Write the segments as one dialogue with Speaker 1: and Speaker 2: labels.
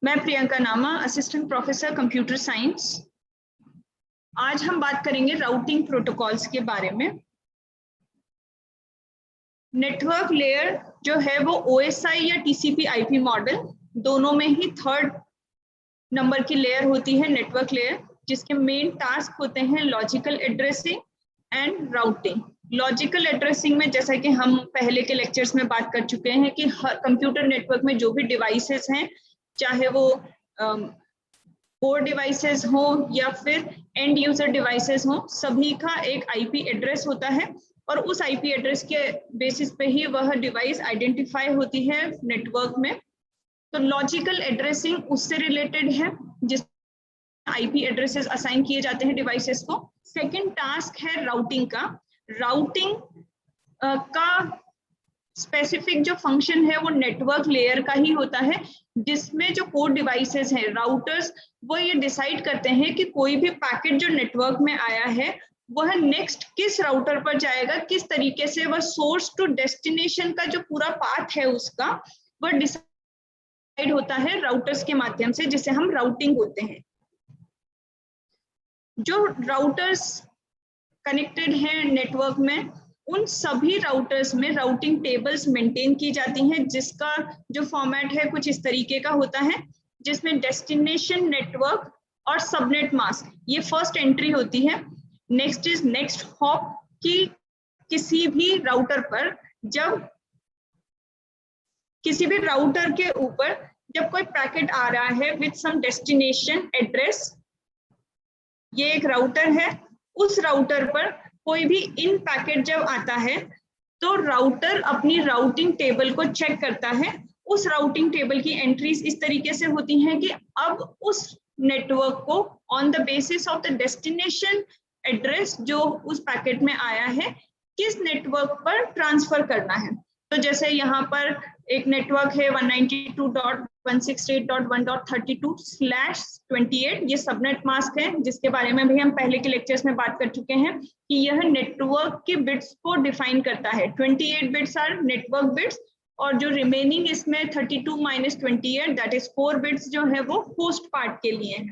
Speaker 1: मैं प्रियंका नामा, assistant professor computer science. आज हम बात करेंगे राउटिंग प्रोटोकॉल्स के बारे में। नेटवर्क लेयर जो है वो OSI या TCP IP मॉडल दोनों में ही थर्ड नंबर की लेयर होती है नेटवर्क लेयर, जिसके मेन टास्क होते हैं logical addressing and routing. Logical addressing में जैसा कि हम पहले के लेक्चर्स में बात कर चुके हैं कि हर कंप्यूटर नेटवर्क में जो भी डिवाइसेस हैं, चाहे वो कोर डिवाइसेस हो या फिर एंड यूजर डिवाइसेस हो, सभी का एक IP एड्रेस होता है और उस IP एड्रेस के बेसिस पे ही वह डिवाइस आइडेंटिफाई होती है नेटवर्क में। तो लॉजिकल एड्रेसिंग उससे रिलेटेड है, जिस IP एड्रेसेस असाइन किए जाते हैं डिवाइसेस को। सेकंड टास्क है राउटिंग का। राउटिंग का स्पेसिफिक जो फंक्शन है वो नेटवर्क लेयर का ही होता है, जिसमें जो कोर डिवाइसेस हैं, राउटर्स, वो ये डिसाइड करते हैं कि कोई भी पैकेट जो नेटवर्क में आया है वह नेक्स्ट किस राउटर पर जाएगा, किस तरीके से वह सोर्स टू डेस्टिनेशन का जो पूरा पाथ है उसका वह डिसाइड होता है राउटर्स के माध्यम से, जिसे हम राउटिंग बोलते हैं। जो राउटर्स कनेक्टेड हैं नेटवर्क में, उन सभी राउटर्स में राउटिंग टेबल्स मेंटेन की जाती हैं, जिसका जो फॉर्मेट है कुछ इस तरीके का होता है, जिसमें डेस्टिनेशन नेटवर्क और सबनेट मास्क ये फर्स्ट एंट्री होती है। नेक्स्ट इज नेक्स्ट हॉप, कि किसी भी राउटर पर जब किसी भी राउटर के ऊपर जब कोई पैकेट आ रहा है विद सम डेस्टिनेशन एड्रेस, ये एक राउटर है, उस राउटर पर कोई भी इन पैकेट जब आता है तो राउटर अपनी राउटिंग टेबल को चेक करता है। उस राउटिंग टेबल की एंट्रीज इस तरीके से होती हैं कि अब उस नेटवर्क को on the basis of the destination address जो उस पैकेट में आया है, किस नेटवर्क पर ट्रांसफर करना है। तो जैसे यहाँ पर एक नेटवर्क है 192.168.1.32/28, ये सबनेट मास्क है, जिसके बारे में भी हम पहले के लेक्चर्स में बात कर चुके हैं कि यह नेटवर्क के बिट्स को डिफाइन करता है। 28 बिट्स आर नेटवर्क बिट्स और जो रिमेनिंग इसमें 32 - 28 दैट इज 4 बिट्स जो है वो होस्ट पार्ट के लिए है।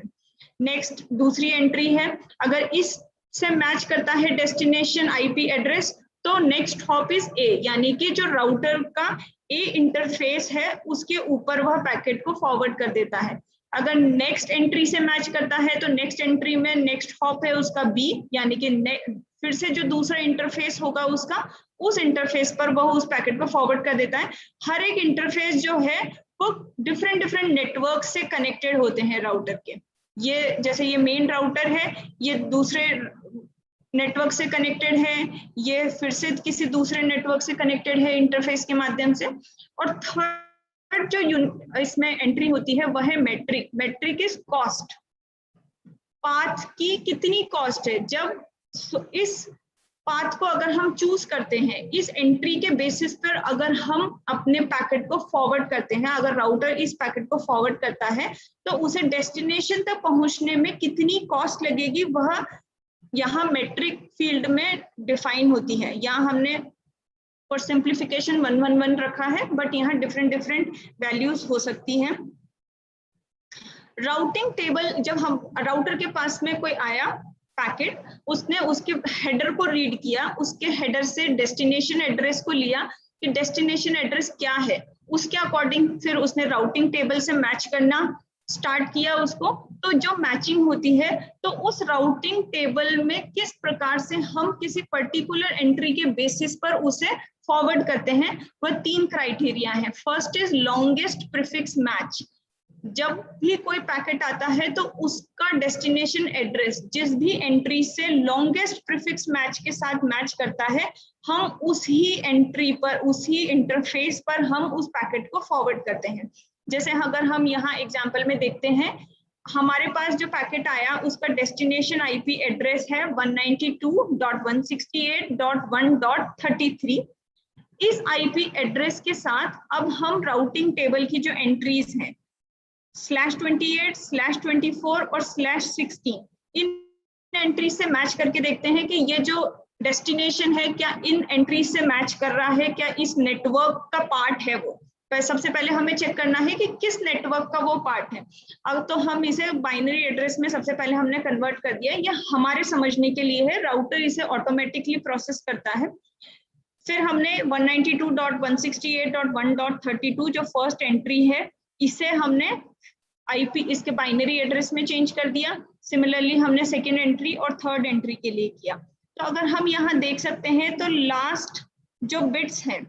Speaker 1: नेक्स्ट दूसरी एंट्री है, अगर इस से मैच करता है डेस्टिनेशन IP एड्रेस तो नेक्स्ट हॉप इज A, यानी कि जो राउटर का A इंटरफेस है उसके ऊपर वह पैकेट को फॉरवर्ड कर देता है। अगर नेक्स्ट एंट्री से मैच करता है तो नेक्स्ट एंट्री में नेक्स्ट हॉप है उसका B, यानी कि फिर से जो दूसरा इंटरफेस होगा उसका, उस इंटरफेस पर वह उस पैकेट को फॉरवर्ड कर देता है। हर एक इंटरफेस जो है वो डिफरेंट नेटवर्क से कनेक्टेड होते हैं राउटर के। ये जैसे ये मेन राउटर है, ये दूसरे नेटवर्क से कनेक्टेड है, ये फिर से किसी दूसरे नेटवर्क से कनेक्टेड है इंटरफेस के माध्यम से। और थर्ड जो इसमें एंट्री होती है वह है metric. Metric is cost, path की कितनी कॉस्ट है। जब इस पाथ को अगर हम चूज करते हैं, इस एंट्री के बेसिस पर अगर हम अपने पैकेट को फॉरवर्ड करते हैं, अगर राउटर इस पैकेट को फॉरवर्ड करता है तो उसे डेस्टिनेशन तक पहुंचने में कितनी कॉस्ट लगेगी, वह यहाँ मेट्रिक फील्ड में डिफाइन होती है। यहाँ हमने फॉर सिंप्लीफिकेशन 111 रखा है, बट यहाँ डिफरेंट वैल्यूज हो सकती हैं। राउटिंग टेबल, जब हम राउटर के पास में कोई आया पैकेट, उसने उसके हेडर को रीड किया, उसके हेडर से डेस्टिनेशन एड्रेस को लिया कि डेस्टिनेशन एड्रेस क्या है, उसके अकॉर्डिंग फिर उसने राउटिंग टेबल से मैच करना स्टार्ट किया उसको। तो जो मैचिंग होती है तो उस राउटिंग टेबल में किस प्रकार से हम किसी पर्टिकुलर एंट्री के बेसिस पर उसे फॉरवर्ड करते हैं, वह 3 क्राइटेरिया है। First is longest prefix match. जब भी कोई पैकेट आता है तो उसका डेस्टिनेशन एड्रेस जिस भी एंट्री से लॉन्गेस्ट प्रीफिक्स मैच के साथ मैच करता है, हम उसी एंट्री पर, उसी इंटरफेस पर हम उस पैकेट को फॉरवर्ड करते हैं। जैसे अगर हम यहाँ एग्जांपल में देखते हैं, हमारे पास जो पैकेट आया उसका डेस्टिनेशन IP एड्रेस है 192.168.1.33। इस IP एड्रेस के साथ अब हम राउटिंग टेबल की जो एंट्रीज हैं /28, /24 और /16, इन एंट्री से मैच करके देखते हैं कि ये जो डेस्टिनेशन है क्या इन एंट्री से मैच कर रहा है, क्या इस नेटवर्क का पार्ट है वो। सबसे पहले हमें चेक करना है कि किस नेटवर्क का वो पार्ट है। अब तो हम इसे बाइनरी एड्रेस में सबसे पहले हमने कन्वर्ट कर दिया, ये हमारे समझने के लिए है, राउटर इसे ऑटोमेटिकली प्रोसेस करता है। फिर हमने 192.168.1.32 जो फर्स्ट एंट्री है इसे हमने आईपी इसके बाइनरी एड्रेस में चेंज कर दिया। सिमिलरली हमने सेकेंड एंट्री और थर्ड एंट्री के लिए किया। तो अगर हम यहाँ देख सकते हैं तो लास्ट जो बिट्स हैं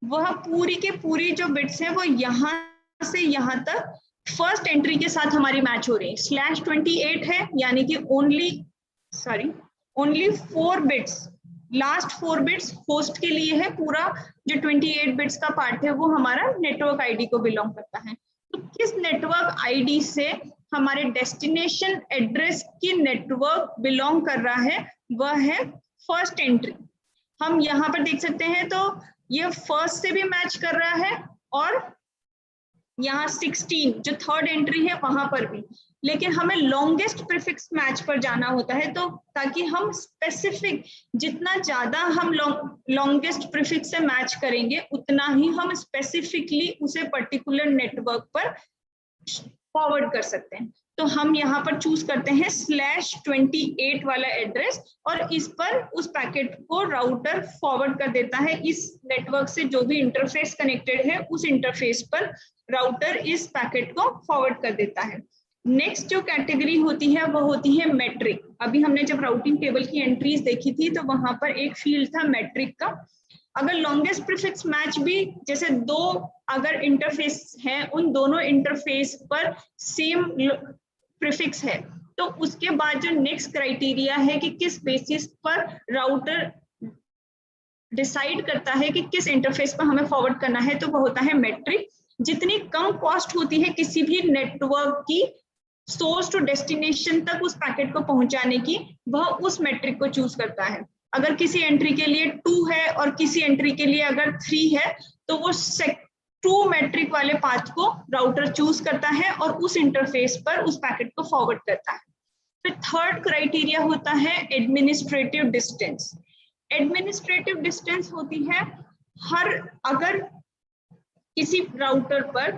Speaker 1: वह पूरी के पूरी जो बिट्स हैं वो यहाँ से यहाँ तक फर्स्ट एंट्री के साथ हमारी मैच हो रही है। /28 है, यानी कि only 4 bits, last 4 bits host के लिए है, पूरा जो 28 बिट्स का पार्ट है वो हमारा नेटवर्क आईडी को बिलोंग करता है। तो किस नेटवर्क आईडी से हमारे डेस्टिनेशन एड्रेस की नेटवर्क बिलोंग कर रहा है वह है फर्स्ट एंट्री। हम यहाँ पर देख सकते हैं तो ये फर्स्ट से भी मैच कर रहा है और यहाँ 16 जो थर्ड एंट्री है वहां पर भी, लेकिन हमें लॉन्गेस्ट प्रीफिक्स मैच पर जाना होता है, तो ताकि हम स्पेसिफिक जितना ज्यादा हम लॉन्गेस्ट प्रीफिक्स से मैच करेंगे उतना ही हम स्पेसिफिकली उसे पर्टिकुलर नेटवर्क पर फॉरवर्ड कर सकते हैं। तो हम यहाँ पर चूज करते हैं /28 वाला एड्रेस और इस पर उस पैकेट को राउटर फॉरवर्ड कर देता है। इस नेटवर्क से जो भी इंटरफेस कनेक्टेड है उस इंटरफेस पर राउटर इस पैकेट को फॉरवर्ड कर देता है। नेक्स्ट जो कैटेगरी होती है वो होती है मैट्रिक। अभी हमने जब राउटिंग टेबल की एंट्रीज देखी थी तो वहां पर एक फील्ड था मैट्रिक का। अगर लॉन्गेस्ट प्रीफिक्स मैच भी, जैसे 2 अगर इंटरफेस है उन दोनों इंटरफेस पर सेम प्रीफिक्स है, तो उसके बाद जो नेक्स्ट क्राइटेरिया है कि किस बेसिस पर राउटर डिसाइड करता है कि किस इंटरफेस पर हमें फॉरवर्ड करना है, तो वो होता है मैट्रिक। जितनी कम कॉस्ट होती है किसी भी नेटवर्क की सोर्स टू डेस्टिनेशन तक उस पैकेट को पहुंचाने की, वह उस मैट्रिक को चूज करता है। अगर किसी एंट्री के लिए 2 है और किसी एंट्री के लिए अगर 3 है तो वो 2 मैट्रिक वाले पाथ को राउटर चूज करता है और उस इंटरफेस पर उस पैकेट को फॉरवर्ड करता है। फिर थर्ड क्राइटेरिया होता है एडमिनिस्ट्रेटिव डिस्टेंस। एडमिनिस्ट्रेटिव डिस्टेंस होती है अगर किसी राउटर पर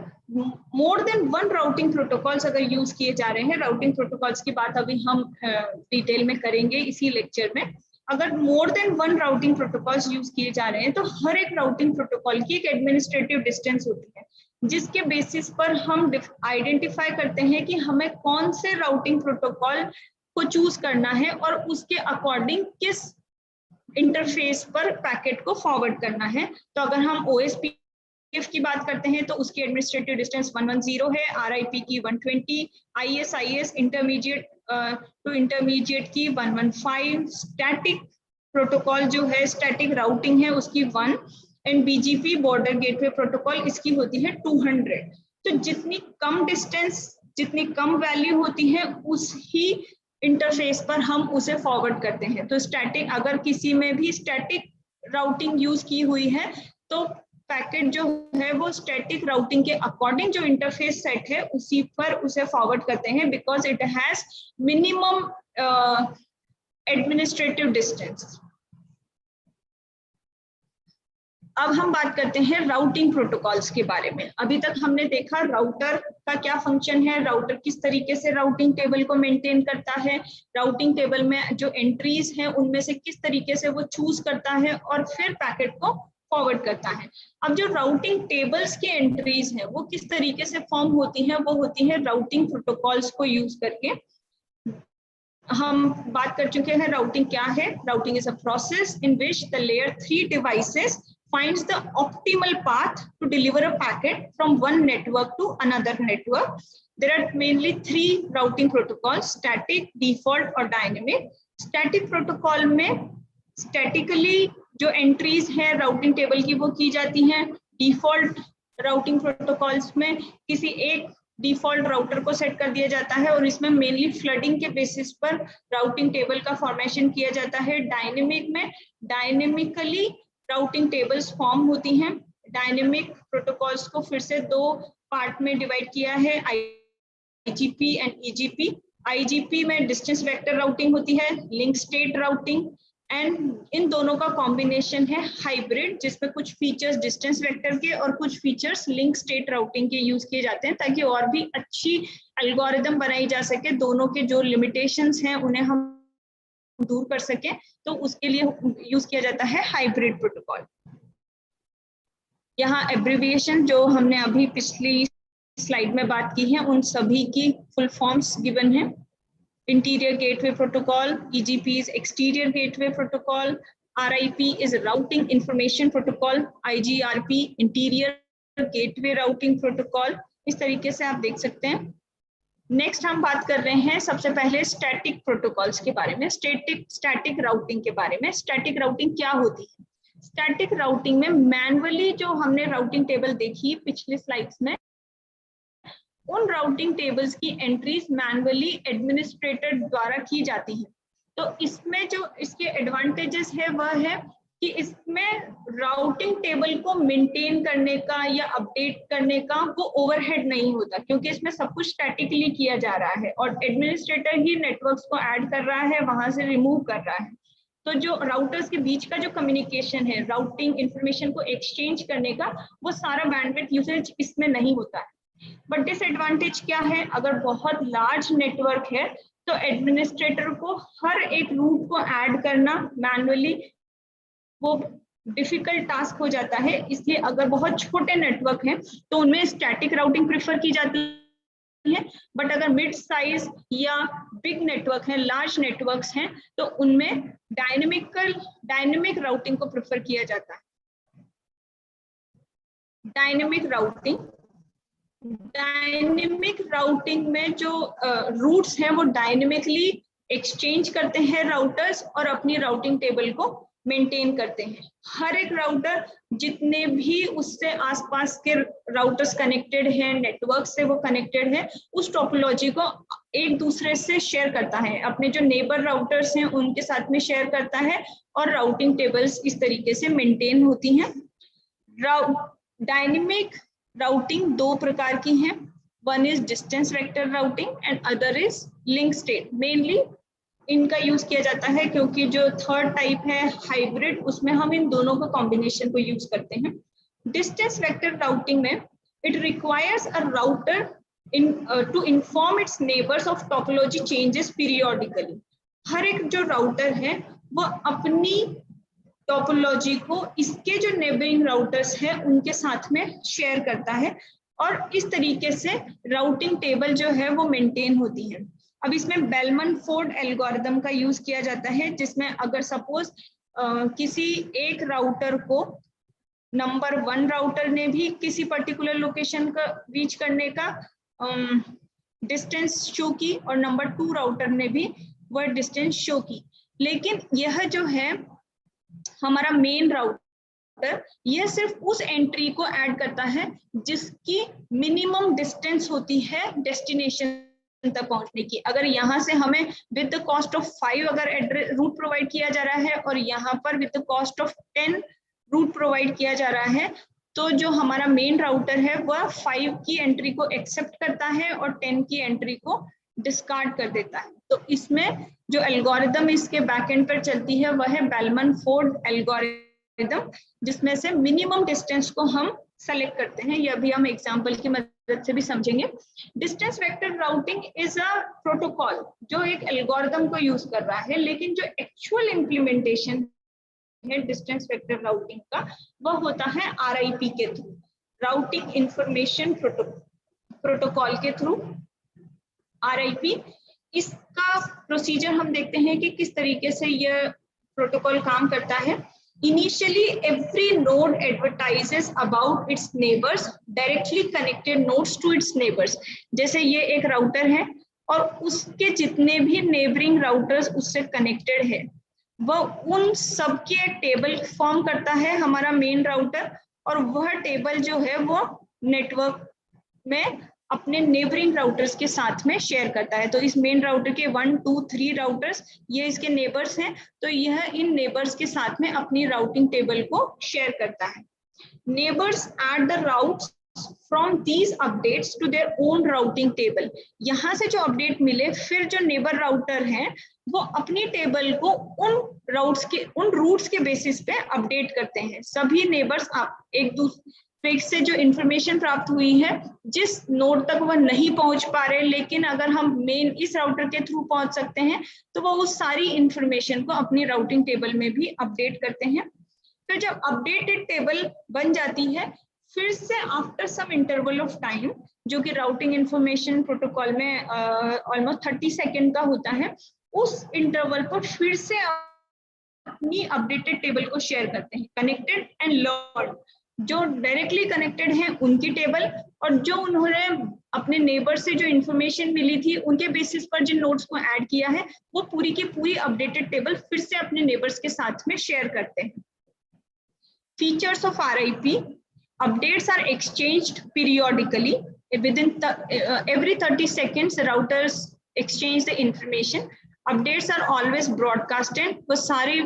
Speaker 1: मोर देन 1 राउटिंग प्रोटोकॉल्स अगर यूज किए जा रहे हैं, राउटिंग प्रोटोकॉल्स की बात अभी हम डिटेल में करेंगे इसी लेक्चर में। अगर more than 1 routing protocols use किए जा रहे हैं तो हर एक राउटिंग प्रोटोकॉल की एक एडमिनिस्ट्रेटिव डिस्टेंस होती है, जिसके बेसिस पर हम आइडेंटिफाई करते हैं कि हमें कौन से राउटिंग प्रोटोकॉल को चूज करना है और उसके अकॉर्डिंग किस इंटरफेस पर पैकेट को फॉरवर्ड करना है। तो अगर हम OSPF की बात करते हैं तो उसकी एडमिनिस्ट्रेटिव डिस्टेंस 110 है, RIP की 120, ISIS इंटरमीडिएट टू इंटरमीडिएट की 115, स्टैटिक प्रोटोकॉल जो है स्टैटिक राउटिंग है उसकी 1 and BGP border gateway protocol इसकी होती है 200। तो जितनी कम डिस्टेंस, जितनी कम वैल्यू होती है उस ही इंटरफेस पर हम उसे फॉरवर्ड करते हैं। तो स्टैटिक, अगर किसी में भी स्टैटिक राउटिंग यूज की हुई है तो पैकेट जो है वो स्टैटिक राउटिंग के अकॉर्डिंग जो इंटरफेस सेट है उसी पर उसे फॉरवर्ड करते हैं, because it has minimum administrative distance. अब हम बात करते हैं राउटिंग प्रोटोकॉल्स के बारे में। अभी तक हमने देखा राउटर का क्या फंक्शन है, राउटर किस तरीके से राउटिंग टेबल को मेंटेन करता है, राउटिंग टेबल में जो एंट्रीज हैं उनमें से किस तरीके से वो चूज करता है और फिर पैकेट को फॉरवर्ड करता है। अब जो राउटिंग टेबल्स की एंट्रीज हैं वो किस तरीके से फॉर्म होती हैं, वो होती है राउटिंग प्रोटोकॉल्स को यूज करके। हम बात कर चुके हैं राउटिंग क्या है। Routing is a process in which the layer 3 devices finds the optimal path to deliver a packet from one network to another network. There are mainly 3 routing protocols: static, default और dynamic. Static protocol में statically जो entries है routing table की वो की जाती हैं। Default routing protocols में किसी एक डिफॉल्ट राउटर को सेट कर दिया जाता है और इसमें मेनली फ्लडिंग के बेसिस पर राउटिंग टेबल का फॉर्मेशन किया जाता है। डायनेमिक में डायनेमिकली राउटिंग टेबल्स फॉर्म होती हैं। डायनेमिक प्रोटोकॉल्स को फिर से 2 पार्ट में डिवाइड किया है, IGP एंड EGP। IGP में डिस्टेंस वेक्टर राउटिंग होती है, link state routing, and in दोनों का कॉम्बिनेशन है हाइब्रिड, जिसमें कुछ फीचर्स डिस्टेंस वेक्टर के और कुछ फीचर्स लिंक स्टेट राउटिंग के यूज किए जाते हैं, ताकि और भी अच्छी एल्गोरिदम बनाई जा सके, दोनों के जो लिमिटेशंस हैं उन्हें हम दूर कर सके, तो उसके लिए यूज किया जाता है हाइब्रिड प्रोटोकॉल। यहाँ एब्रिविएशन जो हमने अभी पिछली स्लाइड में बात की है उन सभी की फुल फॉर्म्स गिवन है। Interior Gateway Protocol, EGP is Exterior Gateway Protocol, RIP is Routing Information Protocol, IGRP Interior Gateway Routing Protocol। इस तरीके से आप देख सकते हैं। नेक्स्ट हम बात कर रहे हैं सबसे पहले स्टैटिक प्रोटोकॉल्स के बारे में, स्टैटिक राउटिंग के बारे में। स्टैटिक राउटिंग क्या होती है? स्टैटिक राउटिंग में मैनुअली जो हमने राउटिंग टेबल देखी पिछले स्लाइड्स में, उन राउटिंग टेबल्स की एंट्रीज मैनुअली एडमिनिस्ट्रेटर द्वारा की जाती हैं। तो इसमें जो इसके एडवांटेजेस है वह है कि इसमें राउटिंग टेबल को मेंटेन करने का या अपडेट करने का वो ओवरहेड नहीं होता, क्योंकि इसमें सब कुछ स्टैटिकली किया जा रहा है और एडमिनिस्ट्रेटर ही नेटवर्क्स को ऐड कर रहा है, वहां से रिमूव कर रहा है। तो जो राउटर्स के बीच का जो कम्युनिकेशन है, राउटिंग इंफॉर्मेशन को एक्सचेंज करने का, वो सारा बैंडविड्थ यूसेज इसमें नहीं होता है। बट डिसएडवांटेज क्या है? अगर बहुत लार्ज नेटवर्क है तो एडमिनिस्ट्रेटर को हर एक रूट को ऐड करना मैनुअली वो डिफिकल्ट टास्क हो जाता है। इसलिए अगर बहुत छोटे नेटवर्क हैं तो उनमें स्टैटिक राउटिंग प्रेफर की जाती है, बट अगर मिड साइज या बिग नेटवर्क है, लार्ज नेटवर्क्स हैं, तो उनमें डायनेमिक राउटिंग को प्रेफर किया जाता है। डायनेमिक राउटिंग में जो रूट्स हैं वो डायनेमिकली एक्सचेंज करते हैं राउटर्स और अपनी राउटिंग टेबल को मेंटेन करते हैं। हर एक राउटर जितने भी उससे आसपास के राउटर्स कनेक्टेड हैं, नेटवर्क से वो कनेक्टेड है, उस टोपोलॉजी को एक दूसरे से शेयर करता है, अपने जो नेबर राउटर्स हैं उनके साथ में शेयर करता है और राउटिंग टेबल्स इस तरीके से मेंटेन होती हैं। डायनेमिक राउटिंग दो प्रकार की हैं, one is distance vector routing and other is link state. Mainly इनका यूज किया जाता है क्योंकि जो थर्ड टाइप है हाइब्रिड, उसमें हम इन दोनों का कॉम्बिनेशन को यूज करते हैं। डिस्टेंस वेक्टर राउटिंग में it requires a router to inform its neighbours of topology changes periodically. हर एक जो राउटर है वो अपनी टोपोलॉजी को इसके जो नेबरिंग राउटर्स हैं उनके साथ में शेयर करता है और इस तरीके से राउटिंग टेबल जो है वो मेंटेन होती है। अब इसमें बेलमन फोर्ड एल्गोरिदम का यूज किया जाता है, जिसमें अगर सपोज किसी एक राउटर को नंबर 1 राउटर ने भी किसी पर्टिकुलर लोकेशन का रीच करने का डिस्टेंस शो की और नंबर 2 राउटर ने भी वह डिस्टेंस शो की, लेकिन यह जो है हमारा मेन राउटर, यह सिर्फ उस एंट्री को ऐड करता है जिसकी मिनिमम डिस्टेंस होती है डेस्टिनेशन तक पहुंचने की। अगर यहाँ से हमें विद द कॉस्ट ऑफ 5 अगर रूट प्रोवाइड किया जा रहा है और यहाँ पर with the cost of 10 route provide किया जा रहा है, तो जो हमारा मेन राउटर है वह 5 की एंट्री को एक्सेप्ट करता है और 10 की एंट्री को डिस्कार्ड कर देता है। तो इसमें जो एल्गोरिदम इसके बैकएंड पर चलती है वह है बेलमन फोर्ड एल्गोरिदम, जिसमें से मिनिमम डिस्टेंस को हम सेलेक्ट करते हैं। यह भी हम एग्जांपल की मदद से भी समझेंगे। Distance vector routing is a protocol जो एक एल्गोरिदम को यूज कर रहा है, लेकिन जो एक्चुअल इम्प्लीमेंटेशन है डिस्टेंस वेक्टर राउटिंग का वह होता है RIP के थ्रू, राउटिंग इंफॉर्मेशन प्रोटोकॉल के थ्रू। RIP इसका प्रोसीजर हम देखते हैं कि किस तरीके से यह प्रोटोकॉल काम करता है। Initially, every node advertises about its neighbors, directly connected nodes to its neighbors. जैसे ये एक राउटर है और उसके जितने भी नेबरिंग राउटर्स उससे कनेक्टेड है, वह उन सब के टेबल फॉर्म करता है हमारा मेन राउटर, और वह टेबल जो है वो नेटवर्क में अपने नेबरिंग राउटर्स के साथ में शेयर करता है। तो इस मेन राउटर के 1, 2, 3 राउटर्स ये इसके नेबर्स हैं, तो यह इन नेबर्स के साथ में अपनी राउटिंग टेबल को शेयर करता है। Neighbours add the routes from these updates to their own routing table. यहाँ से जो अपडेट मिले फिर जो नेबर राउटर हैं वो अपनी टेबल को उन रूट्स के बेसिस पे अपडेट करते हैं। सभी नेबर्स एक दूसरे से जो इंफॉर्मेशन प्राप्त हुई है, जिस नोड तक वह नहीं पहुंच पा रहे, लेकिन अगर हम मेन इस राउटर के थ्रू पहुंच सकते हैं तो वो उस सारी इंफॉर्मेशन को अपनी राउटिंग टेबल में भी अपडेट करते हैं। तो जब अपडेटेड टेबल बन जाती है, फिर से after some interval of time, जो कि राउटिंग इंफॉर्मेशन प्रोटोकॉल में ऑलमोस्ट 30 सेकेंड का होता है, उस इंटरवल पर फिर से अपनी अपडेटेड टेबल को शेयर करते हैं। कनेक्टेड एंड लर्न, जो डायरेक्टली कनेक्टेड हैं उनकी टेबल, और जो उन्होंने अपने नेबर से जो इंफॉर्मेशन मिली थी उनके बेसिस पर जिन नोड्स को ऐड किया है, वो पूरी की पूरी अपडेटेड टेबल फिर से अपने नेबर्स के साथ में शेयर करते हैं। Features of RIP: updates are exchanged periodically within every 30 seconds. Routers exchange the information. Updates are always broadcasted. वो सारे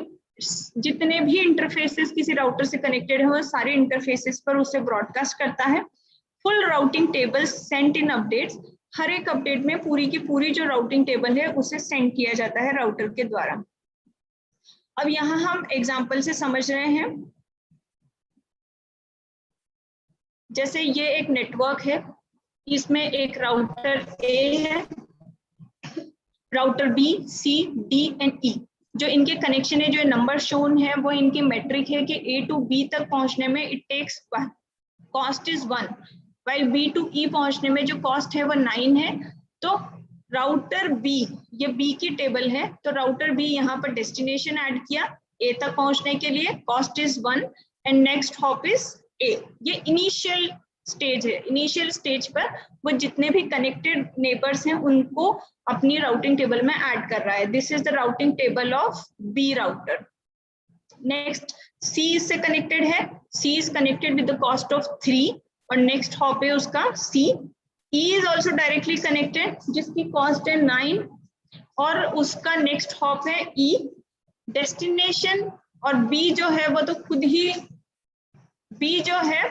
Speaker 1: जितने भी इंटरफेसेस किसी राउटर से कनेक्टेड है वो सारे इंटरफेसेस पर उसे ब्रॉडकास्ट करता है। फुल राउटिंग टेबल्स सेंट इन अपडेट्स, हर एक अपडेट में पूरी की पूरी जो राउटिंग टेबल है उसे सेंड किया जाता है राउटर के द्वारा। अब यहाँ हम एग्जाम्पल से समझ रहे हैं। जैसे ये एक नेटवर्क है, इसमें एक राउटर A है, router B, C, D and E। जो इनके कनेक्शन है, जो नंबर शोन है, वो इनकी मेट्रिक है कि A to B तक पहुंचने में it takes cost is 1, while B to E पहुंचने में जो कॉस्ट है वो 9 है। तो राउटर B, ये B की टेबल है, तो राउटर B यहाँ पर डेस्टिनेशन ऐड किया A तक पहुंचने के लिए, cost is 1 and next hop is A। ये इनिशियल स्टेज है। इनिशियल स्टेज पर वो जितने भी कनेक्टेड नेबर्स हैं उनको अपनी राउटिंग टेबल में ऐड कर रहा है। This is the routing table of B router. Next C इससे कनेक्टेड है, C is connected with the cost of 3 और नेक्स्ट हॉप है उसका C। E is also directly connected जिसकी कॉस्ट है 9 और उसका नेक्स्ट हॉप है E। डेस्टिनेशन और B जो है वो तो खुद ही B जो है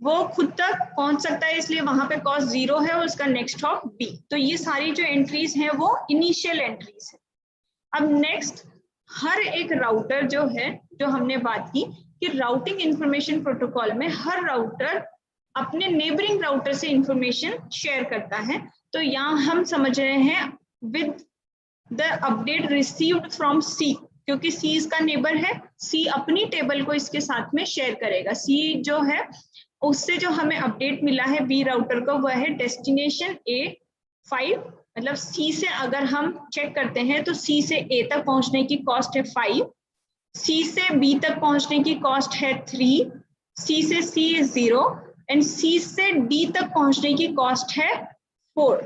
Speaker 1: वो खुद तक पहुंच सकता है, इसलिए वहां पे कॉस्ट 0 है और उसका नेक्स्ट हॉप B। तो ये सारी जो एंट्रीज हैं वो इनिशियल एंट्रीज है। अब नेक्स्ट, हर एक राउटर जो है, जो हमने बात की कि राउटिंग इंफॉर्मेशन प्रोटोकॉल में हर राउटर अपने नेबरिंग राउटर से इंफॉर्मेशन शेयर करता है। तो यहाँ हम समझ रहे हैं with the update received from C, क्योंकि C इसका नेबर है, C अपनी टेबल को इसके साथ में शेयर करेगा। C जो है उससे जो हमें अपडेट मिला है B राउटर को वह है डेस्टिनेशन A5, मतलब C से अगर हम चेक करते हैं तो C से A तक पहुंचने की कॉस्ट है 5, C से B तक पहुंचने की कॉस्ट है 3, C से C इज 0 एंड C से D तक पहुंचने की कॉस्ट है 4।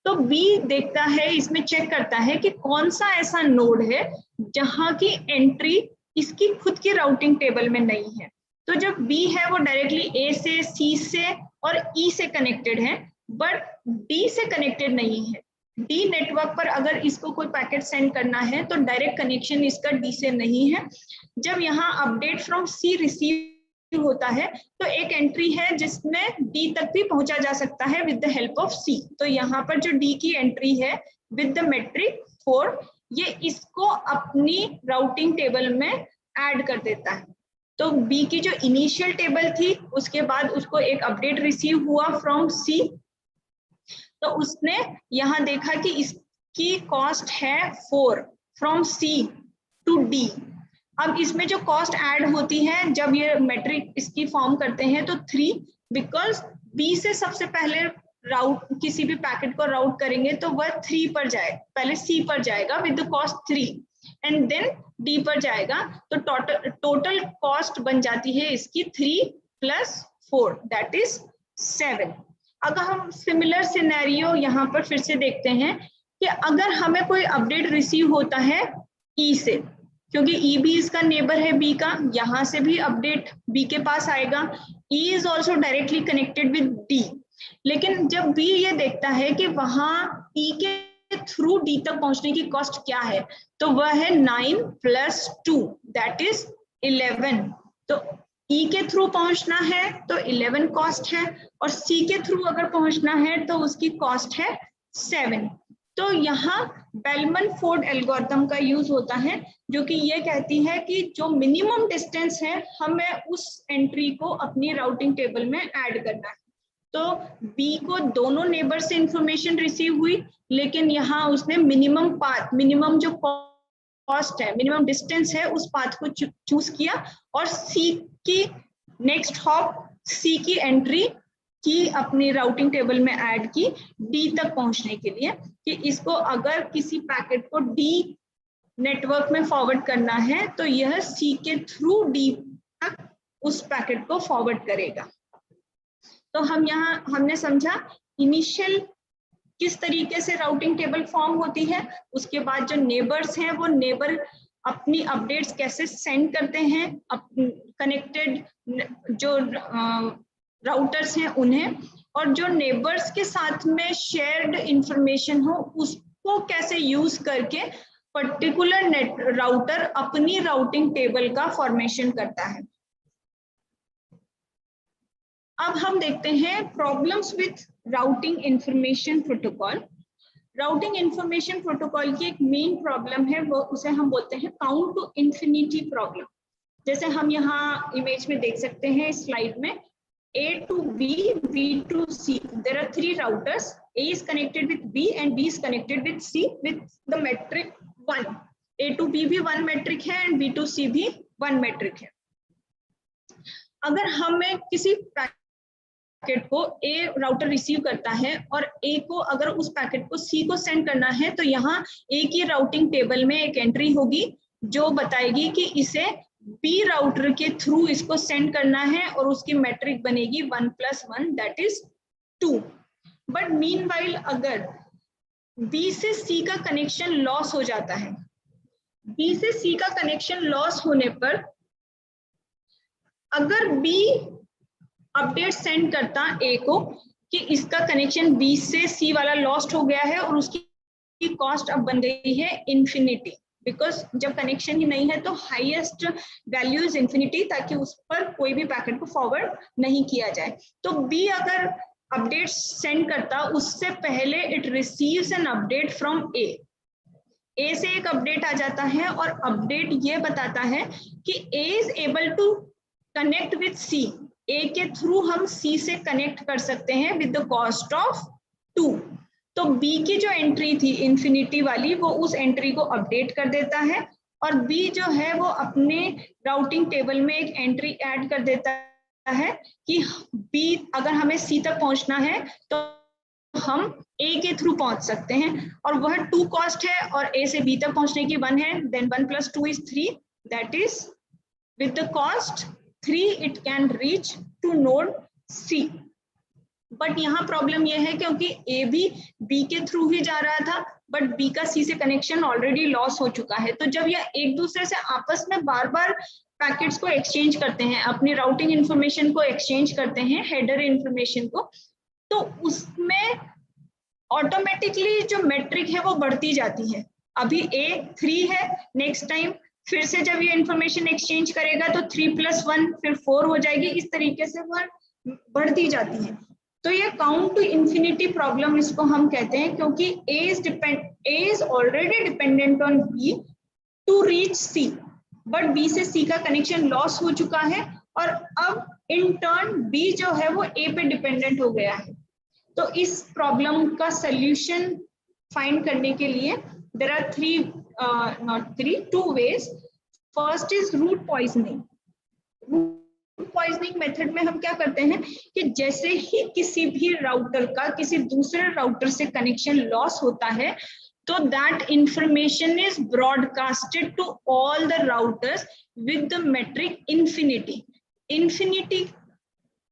Speaker 1: तो B देखता है, इसमें चेक करता है कि कौन सा ऐसा नोड है जहां की एंट्री इसकी खुद की राउटिंग टेबल में नहीं है। तो जब B है वो डायरेक्टली A से, C से और E से कनेक्टेड है, बट D से कनेक्टेड नहीं है। D नेटवर्क पर अगर इसको कोई पैकेट सेंड करना है तो डायरेक्ट कनेक्शन इसका D से नहीं है। जब यहाँ अपडेट फ्रॉम C रिसीव होता है तो एक एंट्री है जिसमें D तक भी पहुंचा जा सकता है with the help of C। तो यहाँ पर जो D की एंट्री है विद द मेट्रिक 4, ये इसको अपनी राउटिंग टेबल में ऐड कर देता है। तो B की जो इनिशियल टेबल थी उसके बाद उसको एक अपडेट रिसीव हुआ फ्रॉम C, तो उसने यहाँ देखा कि इसकी कॉस्ट है 4 फ्रॉम C टू D। अब इसमें जो कॉस्ट ऐड होती है जब ये मैट्रिक इसकी फॉर्म करते हैं तो 3, बिकॉज B से सबसे पहले राउट किसी भी पैकेट को राउट करेंगे तो वह 3 पर जाएगा, पहले C पर जाएगा with the cost 3 and then D पर जाएगा। तो टोटल कॉस्ट बन जाती है इसकी 3 + 4 दैट इज 7। अगर हम सिमिलर सिनेरियो यहाँ पर फिर से देखते हैं कि अगर हमें कोई अपडेट रिसीव होता है E से, क्योंकि E भी इसका नेबर है B का, यहाँ से भी अपडेट B के पास आएगा। E is also directly connected with D, लेकिन जब B ये देखता है कि वहां E के थ्रू D तक पहुंचने की कॉस्ट क्या है, तो वह है 9 + 2 दैट इज 11। तो E के थ्रू पहुंचना है तो 11 कॉस्ट है, और C के थ्रू अगर पहुंचना है तो उसकी कॉस्ट है 7। तो यहाँ बेलमन फोर्ड एल्गोरिथम का यूज होता है, जो कि ये कहती है कि जो मिनिमम डिस्टेंस है हमें उस एंट्री को अपनी राउटिंग टेबल में ऐड करना है। तो B को दोनों नेबर से इंफॉर्मेशन रिसीव हुई, लेकिन यहाँ उसने मिनिमम पाथ, मिनिमम जो कॉस्ट है, मिनिमम डिस्टेंस है, उस पाथ को चूज किया, और C की नेक्स्ट हॉप C की एंट्री की अपनी राउटिंग टेबल में ऐड की D तक पहुंचने के लिए, कि इसको अगर किसी पैकेट को D नेटवर्क में फॉरवर्ड करना है तो यह C के थ्रू D तक उस पैकेट को फॉरवर्ड करेगा। तो हमने समझा इनिशियल किस तरीके से राउटिंग टेबल फॉर्म होती है, उसके बाद जो नेबर्स हैं वो नेबर अपनी अपडेट्स कैसे सेंड करते हैं, कनेक्टेड जो राउटर्स हैं उन्हें, और जो नेबर्स के साथ में शेयर्ड इंफॉर्मेशन हो उसको कैसे यूज करके पर्टिकुलर नेट राउटर अपनी राउटिंग टेबल का फॉर्मेशन करता है। अब हम देखते हैं problems with routing information protocol. Routing information protocol की एक मेन प्रॉब्लम है, वो उसे हम बोलते हैं काउंट टू इंफिनिटी प्रॉब्लम। जैसे हम यहाँ इमेज में देख सकते हैं स्लाइड में, A to B, B to C. There are 3 routers. A is connected with B and B is connected with C with the metric 1. A to B भी 1 metric है and B to C भी 1 metric है। अगर हमें किसी packet को A router receive करता है और A को अगर उस पैकेट को C को सेंड करना है, तो यहाँ A की राउटिंग टेबल में एक एंट्री होगी जो बताएगी कि इसे B राउटर के थ्रू इसको सेंड करना है, और उसकी मैट्रिक बनेगी 1 + 1 दैट इज 2। बट मीनवाइल अगर B से C का कनेक्शन लॉस हो जाता है, B से C का कनेक्शन लॉस होने पर अगर B अपडेट सेंड करता A को कि इसका कनेक्शन B से C वाला लॉस्ट हो गया है और उसकी कॉस्ट अब बन गई है इन्फिनिटी, बिकॉज जब कनेक्शन ही नहीं है तो हाईएस्ट वैल्यू इज इन्फिनिटी, ताकि उस पर कोई भी पैकेट को फॉरवर्ड नहीं किया जाए। तो B अगर अपडेट सेंड करता, उससे पहले it receives an update from A से एक अपडेट आ जाता है, और अपडेट ये बताता है कि A is able to connect with C। A के थ्रू हम C से कनेक्ट कर सकते हैं विद द कॉस्ट ऑफ 2। तो B की जो एंट्री थी इन्फिनिटी वाली, वो उस एंट्री को अपडेट कर देता है, और B जो है वो अपने राउटिंग टेबल में एक एंट्री ऐड कर देता है कि B अगर हमें C तक पहुंचना है तो हम A के थ्रू पहुंच सकते हैं, और वह 2 कॉस्ट है और A से B तक पहुंचने की 1 है। Then 1 + 2 is 3, that is with the cost 3 it can reach to node C। But यहाँ प्रॉब्लम यह है क्योंकि A भी B के थ्रू ही जा रहा था, बट B का C से कनेक्शन ऑलरेडी लॉस हो चुका है। तो जब यह एक दूसरे से आपस में बार बार पैकेट्स को एक्सचेंज करते हैं, अपनी राउटिंग इंफॉर्मेशन को एक्सचेंज करते हैं, हेडर इंफॉर्मेशन को, तो उसमें ऑटोमेटिकली जो मेट्रिक है वो बढ़ती जाती है। अभी A 3 है, नेक्स्ट टाइम फिर से जब ये इंफॉर्मेशन एक्सचेंज करेगा तो 3 + 1 फिर 4 हो जाएगी। इस तरीके से वह बढ़ती जाती है। तो ये काउंट टू इंफिनिटी प्रॉब्लम इसको हम कहते हैं, क्योंकि A is already dependent on B to reach C, but B से C का कनेक्शन लॉस हो चुका है, और अब इन टर्न B जो है वो A पे डिपेंडेंट हो गया है। तो इस प्रॉब्लम का सल्यूशन फाइंड करने के लिए there are 2 ways. First is root poisoning. Poisoning method में हम क्या करते हैं कि जैसे ही किसी भी राउटर का किसी दूसरे राउटर से कनेक्शन लॉस होता है, तो that information is broadcasted to all the routers with the metric infinity. Infinity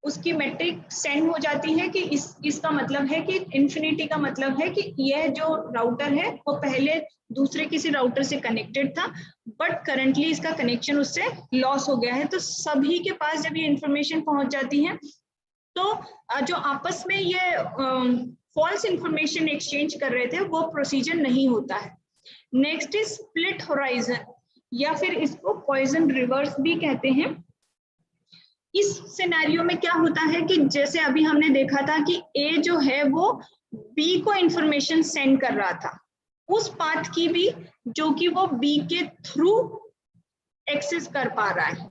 Speaker 1: उसकी मेट्रिक सेंड हो जाती है कि इसका मतलब है कि इन्फिनिटी का मतलब है कि यह जो राउटर है वो पहले दूसरे किसी राउटर से कनेक्टेड था, बट करंटली इसका कनेक्शन उससे लॉस हो गया है। तो सभी के पास जब ये इंफॉर्मेशन पहुंच जाती है, तो जो आपस में ये फॉल्स इंफॉर्मेशन एक्सचेंज कर रहे थे वो प्रोसीजर नहीं होता है। नेक्स्ट इज स्प्लिट होराइजन, या फिर इसको पॉइजन रिवर्स भी कहते हैं। इस सिनेरियो में क्या होता है कि जैसे अभी हमने देखा था कि ए जो है वो बी को इंफॉर्मेशन सेंड कर रहा था, उस पाथ की भी जो कि वो बी के थ्रू एक्सेस कर पा रहा है।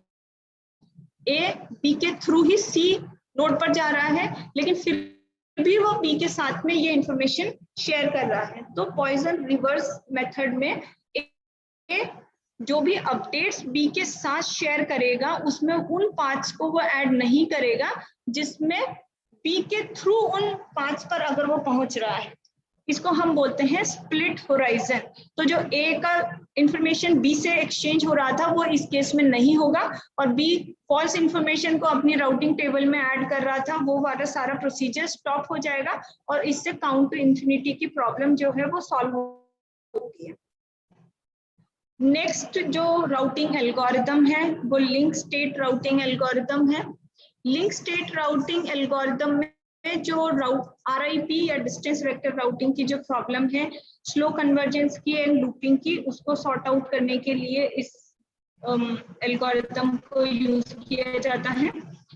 Speaker 1: ए बी के थ्रू ही सी नोड पर जा रहा है, लेकिन फिर भी वो बी के साथ में ये इंफॉर्मेशन शेयर कर रहा है। तो पॉइजन रिवर्स मेथड में ए जो भी अपडेट्स बी के साथ शेयर करेगा उसमें उन पाथ्स को वो ऐड नहीं करेगा जिसमें बी के थ्रू उन पाथ्स पर अगर वो पहुंच रहा है। इसको हम बोलते हैं स्प्लिट होराइजन। तो जो ए का इंफॉर्मेशन बी से एक्सचेंज हो रहा था वो इस केस में नहीं होगा, और बी फॉल्स इंफॉर्मेशन को अपनी राउटिंग टेबल में ऐड कर रहा था, वो वाला सारा प्रोसीजर स्टॉप हो जाएगा और इससे काउंट टू इंफिनिटी की प्रॉब्लम जो है वो सॉल्व होती है। नेक्स्ट जो राउटिंग एल्गोरिथम है वो लिंक स्टेट राउटिंग एल्गोरिथम है। लिंक स्टेट राउटिंग एल्गोरिथम में जो RIP या डिस्टेंस वेक्टर राउटिंग की जो प्रॉब्लम है, स्लो कन्वर्जेंस की एंड लूपिंग की, उसको सॉर्ट आउट करने के लिए इस एल्गोरिथम को यूज किया जाता है।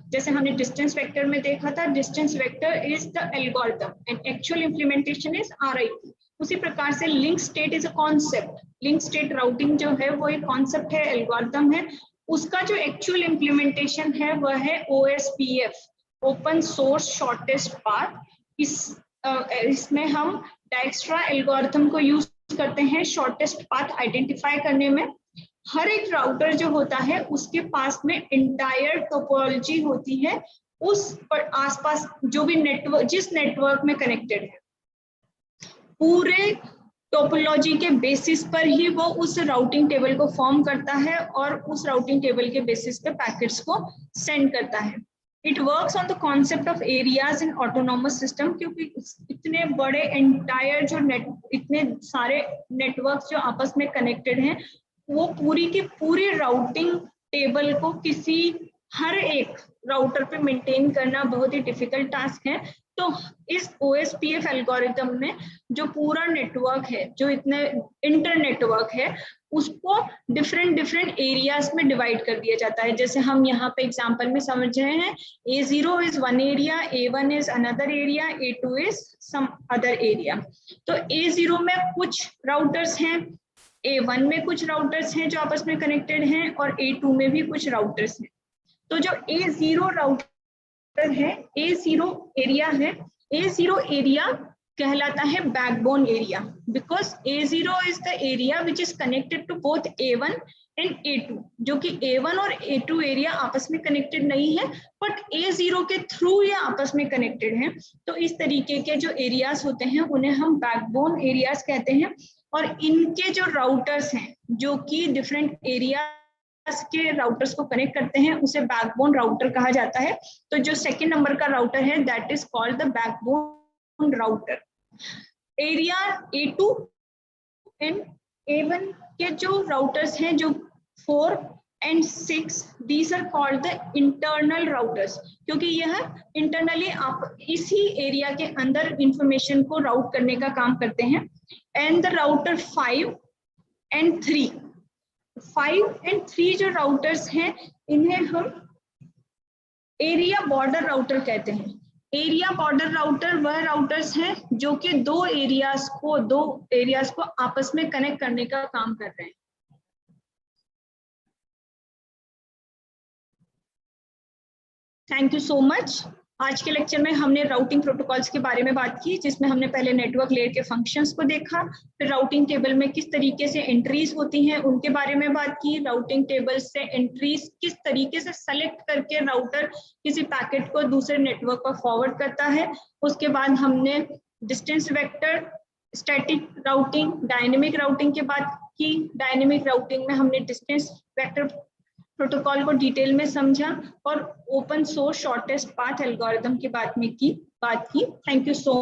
Speaker 1: जैसे हमने डिस्टेंस वेक्टर में देखा था, distance vector is the algorithm and actual implementation is RIP। उसी प्रकार से link state is a concept. Link state routing जो है वो एक कॉन्सेप्ट है, एल्गोरिथम है। उसका जो एक्चुअल इंप्लीमेंटेशन है वह है OSPF, open source shortest path. इसमें हम डायक्स्ट्रा एल्गोरिथम को यूज करते हैं शॉर्टेस्ट पाथ आइडेंटिफाई करने में। हर एक राउटर जो होता है उसके पास में इंटायर टोपोलॉजी होती है, उस पर आसपास जो भी नेटवर्क, जिस नेटवर्क में कनेक्टेड है, पूरे टोपोलॉजी के बेसिस पर ही वो उस राउटिंग टेबल को फॉर्म करता है और उस राउटिंग टेबल के बेसिस पे पैकेट्स को सेंड करता है। It works on the concept of areas in autonomous system, क्योंकि इतने बड़े एंटायर जो इतने सारे नेटवर्क्स जो आपस में कनेक्टेड हैं, वो पूरी की पूरी राउटिंग टेबल को किसी हर एक राउटर पे मेंटेन करना बहुत ही डिफिकल्ट टास्क है। तो इस OSPF एल्गोरिथम में जो पूरा नेटवर्क है, जो इतने इंटर नेटवर्क है, उसको डिफरेंट एरियाज में डिवाइड कर दिया जाता है। जैसे हम यहाँ पे एग्जांपल में समझ रहे हैं, A0 is one area, A1 is another area, A2 is some other area. तो A0 में कुछ राउटर्स हैं, A1 में कुछ राउटर्स हैं जो आपस में कनेक्टेड हैं, और A2 में भी कुछ राउटर्स हैं। तो जो A0 राउटर है, A0 एरिया है, A0 एरिया कहलाता है backbone area, because A0 is the area which is connected to both A1 and A2, जो कि A1 और A2 एरिया आपस में कनेक्टेड नहीं है, बट A0 के थ्रू ये आपस में कनेक्टेड है। तो इस तरीके के जो एरियाज होते हैं उन्हें हम बैकबोन एरियाज कहते हैं, और इनके जो राउटर्स हैं जो कि डिफरेंट एरिया के राउटर्स को कनेक्ट करते हैं, उसे बैकबोन राउटर कहा जाता है। तो जो सेकंड नंबर का राउटर है that is called the backbone router. Area A2 and A1 के जो राउटर्स हैं, जो 4 and 6, these are called the internal routers, क्योंकि यह इंटरनली आप इसी एरिया के अंदर इंफॉर्मेशन को राउट करने का काम करते हैं। एंड द राउटर 5 and 3 जो राउटर्स हैं, इन्हें हम एरिया बॉर्डर राउटर कहते हैं। एरिया बॉर्डर राउटर वह राउटर्स हैं जो कि दो एरियाज को आपस में कनेक्ट करने का काम कर रहे हैं। Thank you so much. आज के लेक्चर में हमने राउटिंग प्रोटोकॉल्स के बारे में बात की, जिसमें हमने पहले नेटवर्क लेयर के फंक्शंस को देखा, फिर राउटिंग टेबल में किस तरीके से एंट्रीज होती हैं उनके बारे में बात की, राउटिंग टेबल से एंट्रीज किस तरीके से सेलेक्ट करके राउटर किसी पैकेट को दूसरे नेटवर्क पर फॉरवर्ड करता है। उसके बाद हमने distance vector, static routing, dynamic routing की बात की। डायनेमिक राउटिंग में हमने डिस्टेंस वेक्टर प्रोटोकॉल को डिटेल में समझा और open source shortest path algorithm की बात की। Thank you so